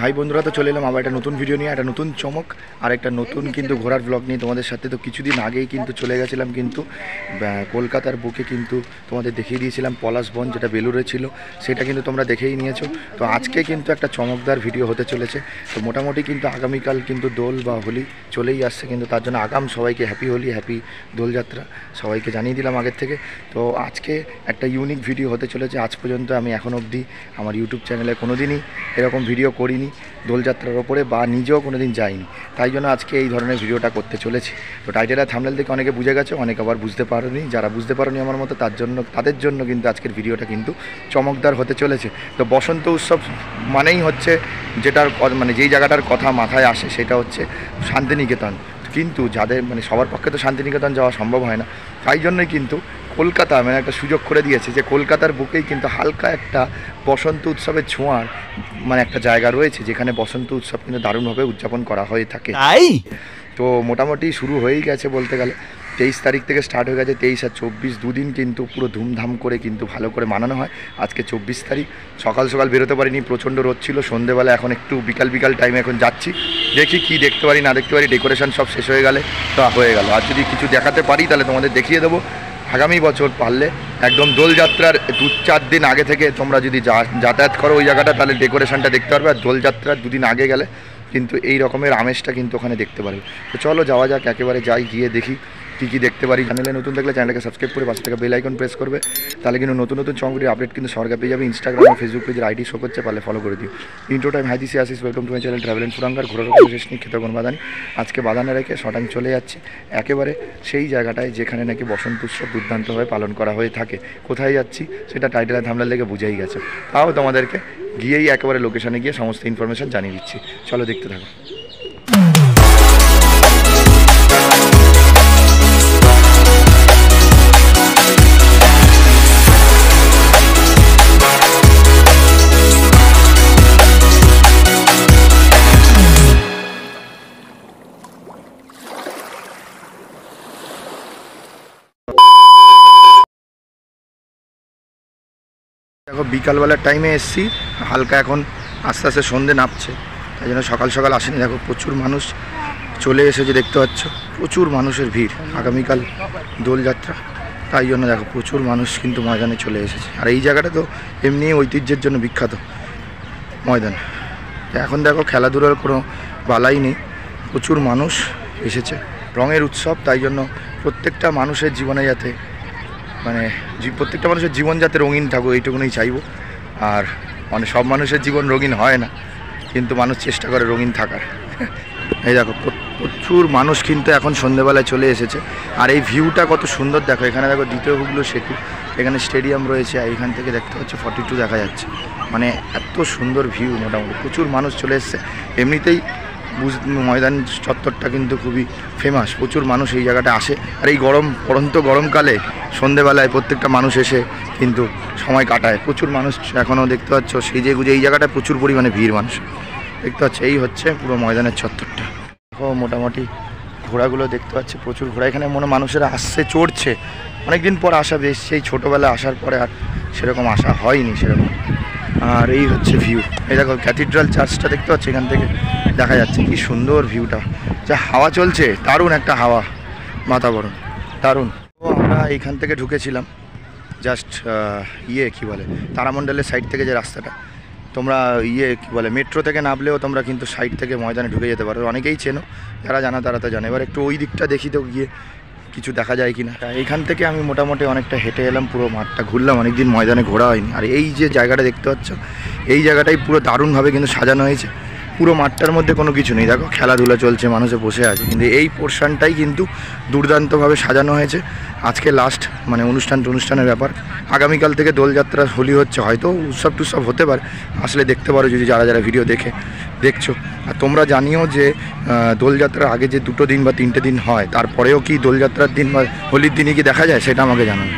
High বন্ধুরা, তো চলে এলাম আবার একটা নতুন ভিডিও নিয়ে, একটা নতুন চমক আর একটা নতুন কিন্তু ঘোরার ব্লগ নিয়ে তোমাদের সাথে। তো কিছুদিন আগেই কিন্তু চলে গেছিলাম কিন্তু কলকাতার বুকে, কিন্তু তোমাদের দেখিয়ে দিয়েছিলাম পলাশবন, যেটা বেলুড়ে ছিল, সেটা কিন্তু তোমরা দেখেই নিয়েছো। তো আজকে কিন্তু একটা চমকদার ভিডিও হতে চলেছে। তো মোটামুটি কিন্তু আগামীকাল কিন্তু দোল বা হোলি চলেই আসছে, কিন্তু তার জন্য আগাম সবাইকে হ্যাপি হোলি, হ্যাপি দোলযাত্রা সবাইকে জানিয়ে দিলাম আগের থেকে। তো আজকে একটা ইউনিক ভিডিও হতে চলেছে। আজ পর্যন্ত আমি এখন অবধি আমার ইউটিউব চ্যানেলে কোনো দিনই এরকম ভিডিও করিনি দোলযাত্রার ওপরে, বা নিজেও কোনো দিন যাইনি। তাই জন্য আজকে এই ধরনের ভিডিওটা করতে চলেছি। তো টাইটেল আর থাম্বনেল দেখে অনেকে বুঝে গেছে, অনেকে আবার বুঝতে পারোনি। যারা বুঝতে পারোনি আমার মতো, তাদের জন্য কিন্তু আজকের ভিডিওটা কিন্তু চমকদার হতে চলেছে। তো বসন্ত উৎসব মানেই হচ্ছে যেই জায়গাটার কথা মাথায় আসে সেটা হচ্ছে শান্তিনিকেতন। কিন্তু যাদের সবার পক্ষে তো শান্তিনিকেতন যাওয়া সম্ভব হয় না, তাই জন্যই কিন্তু কলকাতা একটা সুযোগ করে দিয়েছে যে কলকাতার বুকেই কিন্তু হালকা একটা বসন্ত উৎসবের ছোঁয়ার একটা জায়গা রয়েছে, যেখানে বসন্ত উৎসব কিন্তু দারুণভাবে উদযাপন করা হয়ে থাকে। তো মোটামুটি শুরু হয়েই গেছে বলতে গেলে। 23 তারিখ থেকে স্টার্ট হয়ে গেছে। 23 আর 24 দুদিন কিন্তু পুরো ধুমধাম করে কিন্তু ভালো করে মানানো হয়। আজকে 24 তারিখ, সকাল সকাল বেরোতে পারিনি, প্রচণ্ড রোদ ছিল। সন্ধেবেলা এখন একটু বিকাল টাইমে এখন যাচ্ছি, দেখি কি দেখতে পারি না দেখতে পারি। ডেকোরেশন সব শেষ হয়ে গেলে তো হয়ে গেল। আর যদি কিছু দেখাতে পারি তাহলে তোমাদের দেখিয়ে দেবো। আগামী বছর পারলে একদম দোলযাত্রার 2-4 দিন আগে থেকে তোমরা যদি যাতায়াত করো ওই জায়গাটা, তাহলে ডেকোরেশনটা দেখতে পারবে। আর দোলযাত্রার 2 দিন আগে গেলে কিন্তু এই রকমের আমেজটা কিন্তু ওখানে দেখতে পারবে। তো চলো যাওয়া যাক, একেবারে যাই, গিয়ে দেখি কী দেখতে পারি। চ্যানেলে নতুন থাকলে চ্যানেলকে সাবস্ক্রাইব করে পাশে থেকে বেল আইকন প্রেস করবে, তাহলে কিন্তু নতুন চমক ভিডিও আপডেট কিন্তু সরকার পেয়ে যাবে। ইনস্টাগ্রাম আর ফেসবুক পেজের আইডি শো করছে, পারলে ফলো করে দিও। Intro time, hi this Ashis, welcome to my channel travel and ফুরাঙ্গার। ঘোরার শেষ নেই, খেতে কোন বাদানি। আজকে বাদানে রেখে শটাং চলে যাচ্ছি একেবারে সেই জায়গাটায় যেখানে নাকি বসন্ত উৎসব দুর্দান্তভাবে পালন করা হয়ে থাকে। কোথায় যাচ্ছি সেটা টাইটেল আর থাম্বনেল দেখে বুঝেই গেছে। তাও তোমাদেরকে গিয়েই একেবারে লোকেশনে গিয়ে সমস্ত ইনফরমেশন জানিয়ে দিচ্ছি। চলো দেখতে থাকো। দেখো বিকালবেলার টাইমে এসছি, হালকা এখন আস্তে আস্তে সন্ধে নামছে, তাই জন্য সকাল সকাল আসেনি। দেখো প্রচুর মানুষ চলে এসেছে, দেখতে পাচ্ছ প্রচুর মানুষের ভিড়। আগামীকাল দোলযাত্রা, তাই জন্য দেখো প্রচুর মানুষ কিন্তু ময়দানে চলে এসেছে। আর এই জায়গাটা তো এমনি ঐতিহ্যের জন্য বিখ্যাত ময়দান। এখন দেখো খেলাধুলার কোনো বালাই নেই, প্রচুর মানুষ এসেছে। রঙের উৎসব, তাই জন্য প্রত্যেকটা মানুষের জীবনে যাতে প্রত্যেকটা মানুষের জীবন যাতে রঙিন থাকুক, এইটুকুনই চাইবো। আর সব মানুষের জীবন রঙিন হয় না, কিন্তু মানুষ চেষ্টা করে রঙিন থাকার। এই দেখো প্রচুর মানুষ কিন্তু এখন সন্ধ্যেবেলায় চলে এসেছে। আর এই ভিউটা কত সুন্দর দেখো। এখানে দেখো দ্বিতীয় হুগলো সেতু, এখানে স্টেডিয়াম রয়েছে, আর এখান থেকে দেখতে পাচ্ছ 42 দেখা যাচ্ছে। এত সুন্দর ভিউ, মোটামুটি প্রচুর মানুষ চলে এসছে। এমনিতেই ময়দান চত্বরটা কিন্তু খুবই ফেমাস, প্রচুর মানুষ এই জায়গাটা আসে। আর এই পড়ন্ত গরমকালে সন্ধেবেলায় প্রত্যেকটা মানুষ এসে কিন্তু সময় কাটায়। প্রচুর মানুষ এখনও দেখতে পাচ্ছ সেজে গুজে এই জায়গাটায় প্রচুর পরিমাণে ভিড় মানুষ দেখতে পাচ্ছ। এই হচ্ছে পুরো ময়দানের চত্বরটা। দেখো মোটামুটি ঘোড়াগুলো দেখতে পাচ্ছি, প্রচুর ঘোড়া এখানে মানুষেরা আসছে, চড়ছে। অনেকদিন পর আসা, বেশ সেই ছোটোবেলায় আসার পরে আর সেরকম আসা হয়নি সেরকম। আর এই হচ্ছে ভিউ। এই দেখো ক্যাথিড্রাল চার্চটা দেখতে পাচ্ছি, এখান থেকে দেখা যাচ্ছে কি সুন্দর ভিউটা। যা হাওয়া চলছে, দারুণ একটা হাওয়া, বাতাবরণ দারুণ। তো আমরা এইখান থেকে ঢুকেছিলাম জাস্ট তারামণ্ডলের সাইড থেকে যে রাস্তাটা, তোমরা মেট্রো থেকে নামলেও তোমরা কিন্তু সাইড থেকে ময়দানে ঢুকে যেতে পারো। অনেকেই চেনো, যারা জানা তারা তো জানে। এবার একটু ওই দিকটা দেখি তো গিয়ে কিছু দেখা যায় কিনা। এইখান থেকে আমি মোটামুটি অনেকটা হেঁটে এলাম, পুরো মাঠটা ঘুরলাম, অনেকদিন ময়দানে ঘোরা হয়নি। আর এই যে জায়গাটা দেখতে পাচ্ছ, এই জায়গাটাই পুরো দারুণভাবে কিন্তু সাজানো হয়েছে। পুরো মাঠটার মধ্যে কোনো কিছু নেই, দেখো খেলাধুলা চলছে, মানুষে বসে আছে, কিন্তু এই পোর্শনটাই কিন্তু দুর্দান্তভাবে সাজানো হয়েছে। আজকে লাস্ট অনুষ্ঠানের ব্যাপার। আগামীকাল থেকে দোলযাত্রা, হোলি হচ্ছে, হয়তো উৎসব টুৎসব হতে পারে, আসলে দেখতে পারো যদি যারা ভিডিও দেখছো। আর তোমরা জানিও যে দোলযাত্রার আগে যে 2 দিন বা 3টে দিন হয়, তারপরেও কি দোলযাত্রার দিন বা হোলির দিনই কি দেখা যায়, সেটা আমাকে জানাবে।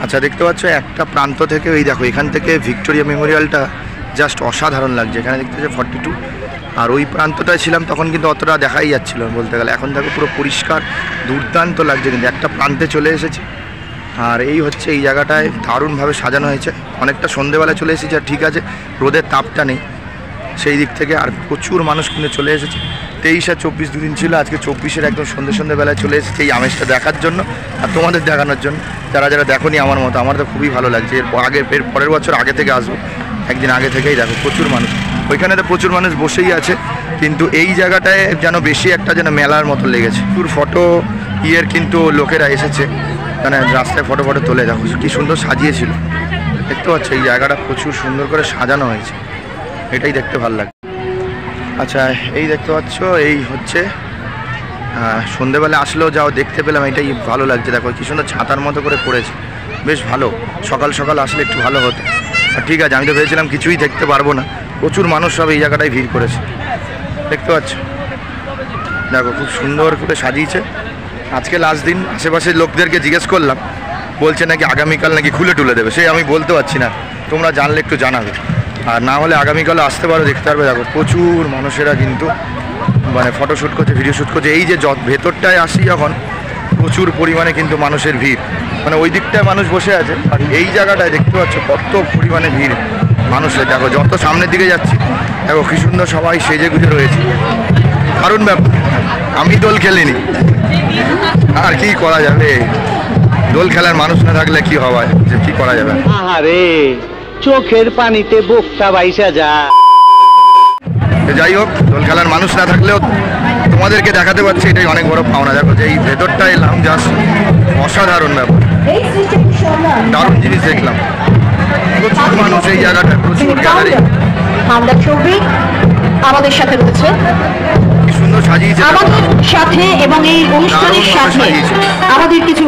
আচ্ছা দেখতে পাচ্ছ একটা প্রান্ত থেকে, এই দেখো এখান থেকে ভিক্টোরিয়া মেমোরিয়ালটা জাস্ট অসাধারণ লাগছে। এখানে দেখতে পাচ্ছ 42। আর ওই প্রান্তটায় ছিলাম তখন কিন্তু অতটা দেখাই যাচ্ছিল বলতে গেলে। এখন দেখো পুরো পরিষ্কার, দুর্দান্ত লাগছে। কিন্তু একটা প্রান্তে চলে এসেছি, আর এই হচ্ছে এই জায়গাটায় দারুণভাবে সাজানো হয়েছে। অনেকটা সন্ধেবেলা চলে এসেছি, আর ঠিক আছে রোদের তাপটা নেই, সেই দিক থেকে। আর প্রচুর মানুষ কিন্তু চলে এসেছে। 23 আর 24 দুদিন ছিল, আজকে 24-এর একদম সন্ধ্যেবেলায় চলে এসেছে এই আমেজটা দেখার জন্য আর তোমাদের দেখানোর জন্য। যারা যারা দেখোনি আমার মতো, আমার তো খুবই ভালো লাগছে। এর পরের বছর আগে থেকে আসবো, একদিন আগে থেকেই দেখো প্রচুর মানুষ। ওইখানে তো প্রচুর মানুষ বসেই আছে, কিন্তু এই জায়গাটায় যেন বেশি একটা যেন মেলার মতো লেগেছে। প্রচুর ফটো কিন্তু লোকেরা এসেছে, মানে রাস্তায় ফটো তোলে। দেখো কি সুন্দর সাজিয়েছিল, দেখতে পাচ্ছ এই জায়গাটা প্রচুর সুন্দর করে সাজানো হয়েছে, এটাই দেখতে ভালো লাগে। আচ্ছা এই দেখতে পাচ্ছ, এই হচ্ছে সন্ধেবেলা আসলেও যাও দেখতে পেলাম, এটাই ভালো লাগছে। দেখো কি সুন্দর ছাতার মতো করে করেছে, বেশ ভালো। সকাল সকাল আসলে একটু ভালো হতো। আর ঠিক আছে, আমি তো ভেবেছিলাম কিছুই দেখতে পারবো না। প্রচুর মানুষ সব এই জায়গাটায় ভিড় করেছে, দেখতে পাচ্ছ। দেখো খুব সুন্দর করে সাজিয়েছে। আজকে লাস্ট দিন, আশেপাশের লোকদেরকে জিজ্ঞেস করলাম, বলছে নাকি আগামীকাল নাকি খুলে টুলে দেবে। সে আমি বলতে পারছি না, তোমরা জানলে একটু জানাবে। আর না হলে আগামীকালও আসতে পারো, দেখতে পারবে। দেখো প্রচুর মানুষেরা কিন্তু মানে ফটোশ্যুট করছে, ভিডিও শ্যুট করছে। এই যে ভেতরটায় আসি যখন, প্রচুর পরিমাণে কিন্তু মানুষের ভিড়, মানে ওই দিকটায় মানুষ বসে আছে, আর এই জায়গাটায় দেখতে পাচ্ছ কত পরিমাণে ভিড় মানুষের। দেখো যত সামনের দিকে যাচ্ছি, দেখো কি সুন্দর সবাই সেজে গুজে রয়েছে, দারুণ ব্যাপার। আমি দোল খেলিনি, আর কি করা যাবে, দোল খেলার মানুষ না থাকলে কি হবে, যে কি করা যাবে। আরে চোখের পানিতে বোকটা বাইসা যা। যাই হোক, দোল খেলার মানুষ না থাকলেও তোমাদেরকে দেখাতে পারছি, এটাই অনেক বড় পাওনা। দেখো যে এই ভেতরটা এলাম, জাস্ট অসাধারণ ব্যাপার, দারুণ জিনিস দেখলাম। প্রচুর মানুষ এই জায়গাটা, প্রচুর গ্যালারি। আমরা ছবি আমাদের সাথে রয়েছে, কি সুন্দর সাজিয়েছে আমাদের সাথে, এবং এই অনুষ্ঠানের সাথে আমাদের কিছু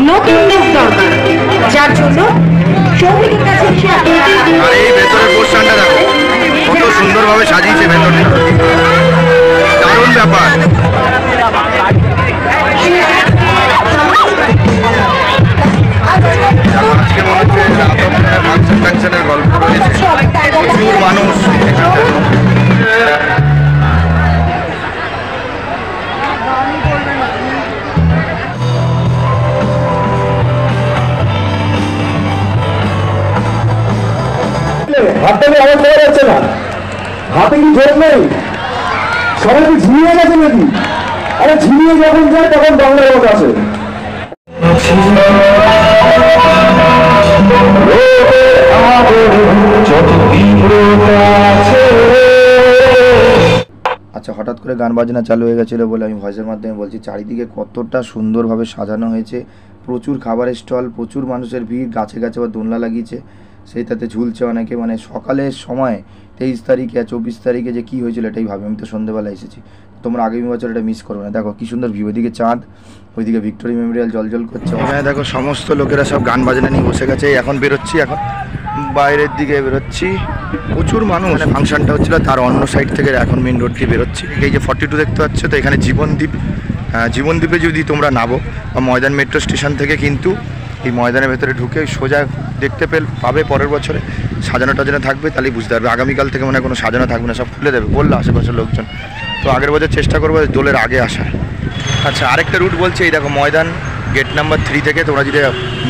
নতুনদের দরকার, যার জন্য সৌভিকের কাছে এসে আর এই ভেতরের পোস্টারটা দেখো কত সুন্দরভাবে সাজিয়েছে ভেতরটা, দারুণ ব্যাপার। আজকে মনে হচ্ছে ফাংশন টাংশনের গল্প রয়েছে, প্রচুর মানুষ। হাতটাকে আমার পাওয়া যাচ্ছে না, হাতে কি জোর নেই, সবাই কি ঝিমিয়ে গেছে নাকি? আরে ঝিমিয়ে যখন যায় তখন বাংলার মতো আছে। আচ্ছা হঠাৎ করে গান বাজনা চালু হয়ে গেছিলো বলে আমি ভয়েসের মাধ্যমে বলছি, চারিদিকে কতটা সুন্দরভাবে সাজানো হয়েছে, প্রচুর খাবারের স্টল, প্রচুর মানুষের ভিড়, গাছে গাছে বা দোলনা লাগিয়েছে, সেইটাতে ঝুলছে অনেকে। মানে সকালের সময় 23 তারিখে 24 তারিখে যে কী হয়েছিল এটাই ভাবি। আমি তো সন্ধ্যেবেলা এসেছি, তোমরা আগামী বছর এটা মিস করবে না। দেখো কি সুন্দর ভিউ, ওইদিকে চাঁদ, ওইদিকে ভিক্টোরিয়া মেমোরিয়াল জল করছে। হ্যাঁ দেখো সমস্ত লোকেরা সব গান বাজনা নিয়ে বসে গেছে। এখন বেরোচ্ছি, এখন বাইরের দিকে বেরোচ্ছি, প্রচুর মানুষ। মানে ফাংশনটা হচ্ছিলো তার অন্য সাইড থেকে এখন মেন রোড দিয়ে বেরোচ্ছি। এই যে 42 দেখতে পাচ্ছ, তো এখানে জীবনদ্বীপে যদি তোমরা নামো বা ময়দান মেট্রো স্টেশন থেকে কিন্তু এই ময়দানের ভেতরে ঢুকে সোজা দেখতে পাবে পরের বছরে সাজানো টাজানো থাকবে, তাহলেই বুঝতে পারবে। আগামীকাল থেকে মনে হয় কোনো সাজানো থাকবে না, সব খুলে দেবে বললো আশেপাশের লোকজন। তো আগের বছর চেষ্টা করবো দোলের আগে আসা। আচ্ছা আরেকটা রুট বলছে, এই দেখো ময়দান গেট নাম্বার 3 থেকে তোমরা যদি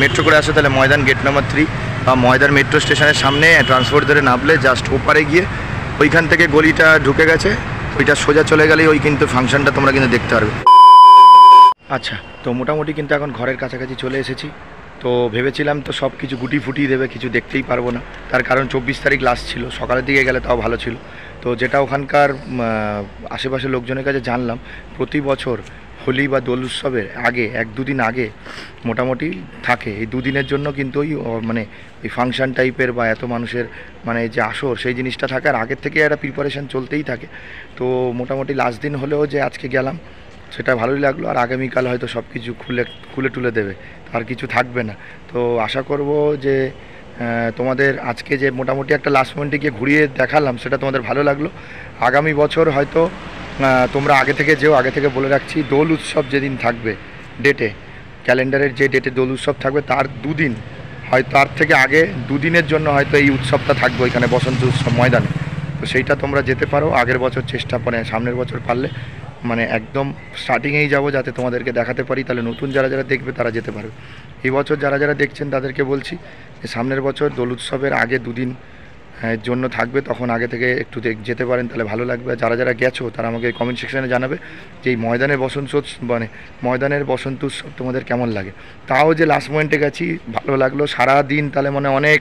মেট্রো করে আসো, তাহলে ময়দান গেট নাম্বার 3 বা ময়দান মেট্রো স্টেশনের সামনে ট্রান্সপোর্ট ধরে নামলে জাস্ট ওপারে গিয়ে ওইখান থেকে গলিটা ঢুকে গেছে, ওইটা সোজা চলে গেলেই ওই কিন্তু ফাংশনটা তোমরা কিন্তু দেখতে পারবে। আচ্ছা তো মোটামুটি কিন্তু এখন ঘরের কাছাকাছি চলে এসেছি। তো ভেবেছিলাম তো সব কিছু গুটি ফুটিয়ে দেবে, কিছু দেখতেই পারবো না, তার কারণ 24 তারিখ লাস্ট ছিল, সকালের দিকে গেলে তাও ভালো ছিল। তো যেটা ওখানকার আশেপাশের লোকজনের কাছে জানলাম, প্রতি বছর হোলি বা দোল উৎসবের আগে 1-2 দিন আগে মোটামুটি থাকে। এই 2 দিনের জন্য কিন্তু ওই মানে এই ফাংশন টাইপের বা এত মানুষের মানে যে আসর সেই জিনিসটা থাকে, আর আগের থেকে একটা প্রিপারেশান চলতেই থাকে। তো মোটামুটি লাস্ট দিন হলেও যে আজকে গেলাম সেটা ভালোই লাগলো। আর আগামীকাল হয়তো সব কিছু খুলে টুলে দেবে, আর কিছু থাকবে না। তো আশা করব যে তোমাদের আজকে যে মোটামুটি একটা লাস্ট মোমেন্টে গিয়ে ঘুরিয়ে দেখালাম সেটা তোমাদের ভালো লাগলো। আগামী বছর হয়তো তোমরা আগে থেকে যেও, আগে থেকে বলে রাখছি, দোল উৎসব যেদিন থাকবে ডেটে, ক্যালেন্ডারের যে ডেটে দোল উৎসব থাকবে তার 2 দিন, হয়তো তার থেকে আগে 2 দিনের জন্য হয়তো এই উৎসবটা থাকবে ওইখানে বসন্ত উৎসব ময়দানে। তো সেইটা তোমরা যেতে পারো, আগের বছর চেষ্টা করে সামনের বছর পারলে মানে একদম স্টার্টিংয়েই যাবো যাতে তোমাদেরকে দেখাতে পারি, তাহলে নতুন যারা যারা দেখবে তারা যেতে পারবে। এই বছর যারা যারা দেখছেন তাদেরকে বলছি যে সামনের বছর দোল উৎসবের আগে 2 দিন এর জন্য থাকবে, তখন আগে থেকে একটু যেতে পারেন, তাহলে ভালো লাগবে। যারা যারা গেছো তারা আমাকে কমেন্ট সেকশনে জানাবে যে এই ময়দানের ময়দানের বসন্ত উৎসব তোমাদের কেমন লাগে। তাও যে লাস্ট মোমেন্টে গেছি ভালো লাগলো, সারা দিন তাহলে মানে অনেক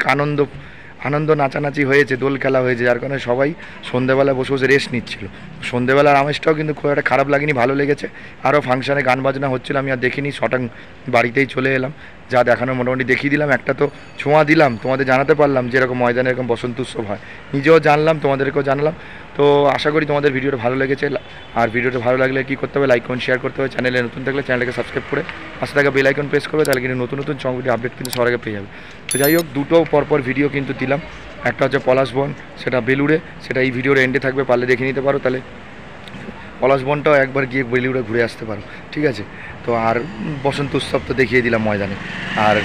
আনন্দ নাচানাচি হয়েছে, দোল খেলা হয়েছে, যার কারণে সবাই সন্ধেবেলা বসে বসে রেস্ট নিচ্ছিল। সন্ধেবেলার আমেজটাও কিন্তু খুব একটা খারাপ লাগেনি, ভালো লেগেছে। আরও ফাংশানে গান বাজনা হচ্ছিল, আমি আর দেখিনি, শটাং বাড়িতেই চলে এলাম। যা দেখানোর মোটামুটি দেখিয়ে দিলাম, একটা তো ছোঁয়া দিলাম, তোমাদের জানাতে পারলাম যে এরকম ময়দানে এরকম বসন্ত উৎসব হয়, নিজেও জানলাম, তোমাদেরকেও জানালাম। তো আশা করি তোমাদের ভিডিওটা ভালো লেগেছে। আর ভিডিওটা ভালো লাগলে কী করতে হবে, লাইক কমেন্ট শেয়ার করতে হবে, চ্যানেলে নতুন থাকলে চ্যানেলটাকে সাবস্ক্রাইব করে পাশে থাকা বেল আইকন প্রেস করবে, তাহলে কিন্তু নতুন নতুন চমক ভিডিও আপডেট কিন্তু সবার আগে পেয়ে যাবে। তো যাই হোক, দুটো পরপর ভিডিও কিন্তু দিলাম, একটা হচ্ছে পলাশবন, সেটা বেলুড়ে, সেটা এই ভিডিওর এন্ডে থাকবে, পারলে দেখে নিতে পারো, তাহলে পলাশবনটাও একবার গিয়ে বেলুড়ে ঘুরে আসতে পারো, ঠিক আছে। তো আর বসন্ত উৎসব তো দেখিয়ে দিলাম ময়দানে। আর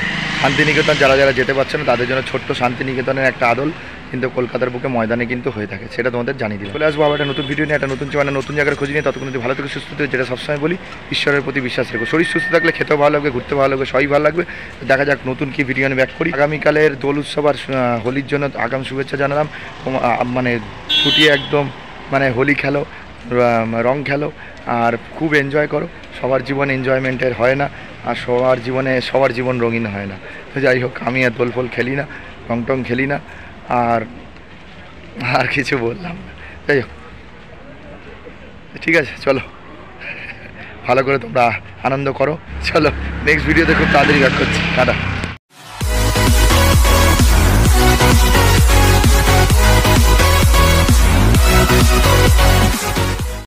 শান্তিনিকেতন যারা যারা যেতে পারছে না তাদের জন্য ছোট্ট শান্তিনিকেতনের একটা আদল কিন্তু কলকাতার বুকে ময়দানে কিন্তু হয়ে থাকে, সেটা তোমাদের জানিয়ে দিলাম। চলে আসবো আবার একটা নতুন ভিডিও নিয়ে, একটা নতুন চ্যানেল, নতুন জায়গার খোঁজ নিয়ে। ততক্ষণ যদি ভালো থেকে সুস্থ থেকে, যেটা সবসময় বলি, ঈশ্বরের প্রতি বিশ্বাস রেখো। শরীর সুস্থ থাকলে খেতেও ভালো লাগবে, ঘুরতে ভালো লাগবে, সবই ভালো লাগবে। দেখা যাক নতুন কি ভিডিও নিয়ে ব্যাক করি। আগামীকালের দোল উৎসব আর হোলির জন্য আগাম শুভেচ্ছা জানালাম। মানে ছুটিয়ে একদম মানে হোলি খেলো, রং খেলো, আর খুব এনজয় করো। সবার জীবন এনজয়মেন্টের হয় না, আর সবার জীবন রঙিন হয় না। তো যাই হোক, আমি আর দোল ফোল খেলি না, রং টং খেলি না, আর কিছু বললাম না। যাই হোক, ঠিক আছে, চলো ভালো করে তোমরা আনন্দ করো। চলো নেক্সট ভিডিওতে খুব তাড়াতাড়ি ব্যাক করছি, টাটা।